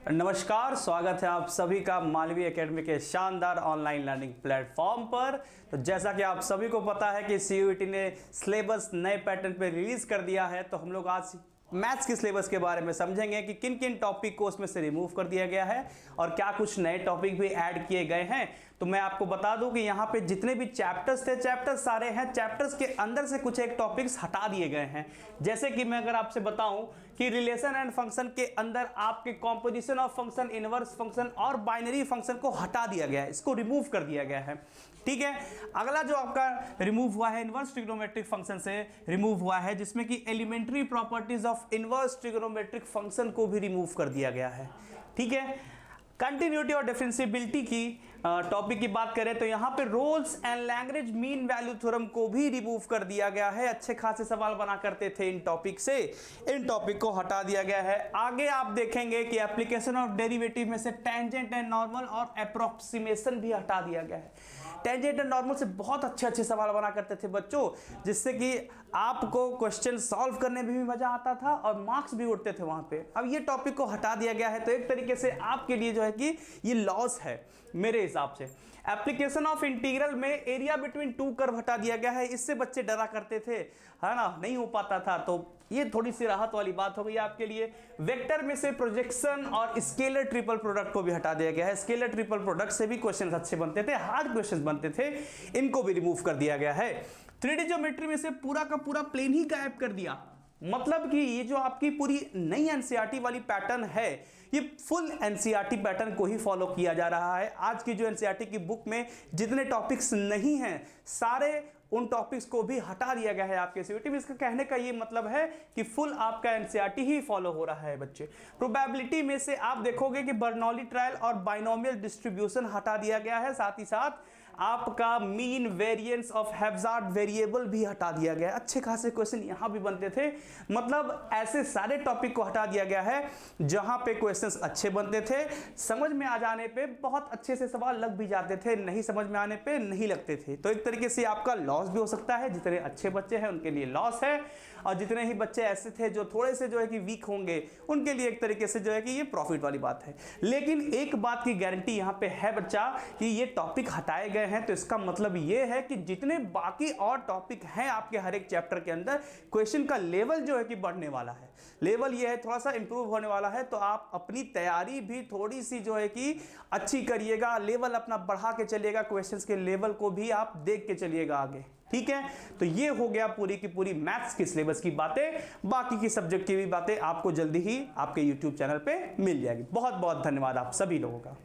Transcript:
नमस्कार, स्वागत है आप सभी का मालवी एकेडमी के शानदार ऑनलाइन लर्निंग प्लेटफॉर्म पर। तो जैसा कि आप सभी को पता है कि सीयूईटी ने सिलेबस नए पैटर्न पे रिलीज कर दिया है, तो हम लोग आज मैथ्स के सिलेबस के बारे में समझेंगे कि किन किन टॉपिक को उसमें से रिमूव कर दिया गया है और क्या कुछ नए टॉपिक भी ऐड किए गए हैं। तो मैं आपको बता दूं कि यहाँ पे जितने भी चैप्टर्स थे, चैप्टर्स सारे हैं, चैप्टर्स के अंदर से कुछ एक टॉपिक्स हटा दिए गए हैं। जैसे कि मैं अगर आपसे बताऊं कि रिलेशन एंड फंक्शन के अंदर आपके composition of function, inverse function और बाइनरी फंक्शन को हटा दिया गया है, इसको रिमूव कर दिया गया है। ठीक है, अगला जो आपका रिमूव हुआ है इनवर्स ट्रिग्नोमेट्रिक फंक्शन से रिमूव हुआ है, जिसमें कि elementary properties of inverse trigonometric function को भी रिमूव कर दिया गया है। ठीक है, कंटिन्यूटी और डिफरेंशिएबिलिटी की टॉपिक की बात करें तो यहाँ पे Rolle's and Lagrange mean value theorem को भी रिमूव कर दिया गया है। अच्छे खासे सवाल बना करते थे इन टॉपिक से, इन टॉपिक को हटा दिया गया है। आगे आप देखेंगे कि एप्लीकेशन ऑफ डेरिवेटिव में से टेंजेंट एंड नॉर्मल और अप्रोक्सीमेशन भी हटा दिया गया है। टेंजेंट एंड नॉर्मल से बहुत अच्छे सवाल बना करते थे बच्चों, जिससे कि आपको क्वेश्चन सॉल्व करने में भी मजा आता था और मार्क्स भी उठते थे वहां पे। अब ये टॉपिक को हटा दिया गया है, तो एक तरीके से आपके लिए जो है कि ये लॉस है मेरे हिसाब से। एप्लीकेशन ऑफ इंटीग्रल में एरिया बिटवीन टू कर्व हटा दिया गया है। इससे बच्चे डरा करते थे, है ना, नहीं हो पाता था, तो ये थोड़ी सी राहत वाली बात हो गई आपके लिए। वेक्टर में से प्रोजेक्शन और स्केलर ट्रिपल प्रोडक्ट को भी हटा दिया गया है। स्केलर ट्रिपल प्रोडक्ट से भी क्वेश्चंस अच्छे बनते थे, हार्ड क्वेश्चंस बनते थे, इनको भी रिमूव कर दिया गया है। 3D ज्योमेट्री में से पूरा का पूरा प्लेन ही गायब कर दिया। मतलब कि ये जो आपकी पूरी नई एनसीईआरटी वाली पैटर्न है, ये फुल एनसीईआरटी पैटर्न को ही फॉलो किया जा रहा है। आज की जो एनसीईआरटी की बुक में जितने टॉपिक्स नहीं हैं, सारे उन टॉपिक्स को भी हटा दिया गया है आपके सीयूईटी में। इसका कहने का ये मतलब है कि फुल आपका एनसीईआरटी ही फॉलो हो रहा है बच्चे। प्रोबेबिलिटी में से आप देखोगे कि बर्नौली ट्रायल और बाइनोमियल डिस्ट्रीब्यूशन हटा दिया गया है, साथ ही साथ आपका mean variance of hazard variable भी हटा दिया गया है। अच्छे खासे क्वेश्चन यहां भी बनते थे। मतलब ऐसे सारे टॉपिक को हटा दिया गया है जहां पे क्वेश्चंस अच्छे बनते थे, समझ में आ जाने पे बहुत अच्छे से सवाल लग भी जाते थे, नहीं समझ में आने पे नहीं लगते थे। तो एक तरीके से आपका लॉस भी हो सकता है। जितने अच्छे बच्चे हैं उनके लिए लॉस है, और जितने ही बच्चे ऐसे थे जो थोड़े से जो है कि वीक होंगे, उनके लिए एक तरीके से जो है कि ये प्रॉफिट वाली बात है। लेकिन एक बात की गारंटी यहां पे है बच्चा कि ये टॉपिक हटाए गए हैं, तो इसका मतलब ये है कि जितने बाकी और टॉपिक हैं आपके हर एक चैप्टर के अंदर, क्वेश्चन का लेवल जो है कि बढ़ने वाला है। लेवल ये है थोड़ा सा इंप्रूव होने वाला है। तो आप अपनी तैयारी भी थोड़ी सी जो है कि अच्छी करिएगा, लेवल अपना बढ़ा के चलिएगा, क्वेश्चंस के लेवल को भी आप देख के चलिएगा आगे। ठीक है, तो ये हो गया पूरी की पूरी मैथ्स की सिलेबस की बातें। बाकी की सब्जेक्ट की भी बातें आपको जल्दी ही आपके YouTube चैनल पे मिल जाएगी। बहुत बहुत धन्यवाद आप सभी लोगों का।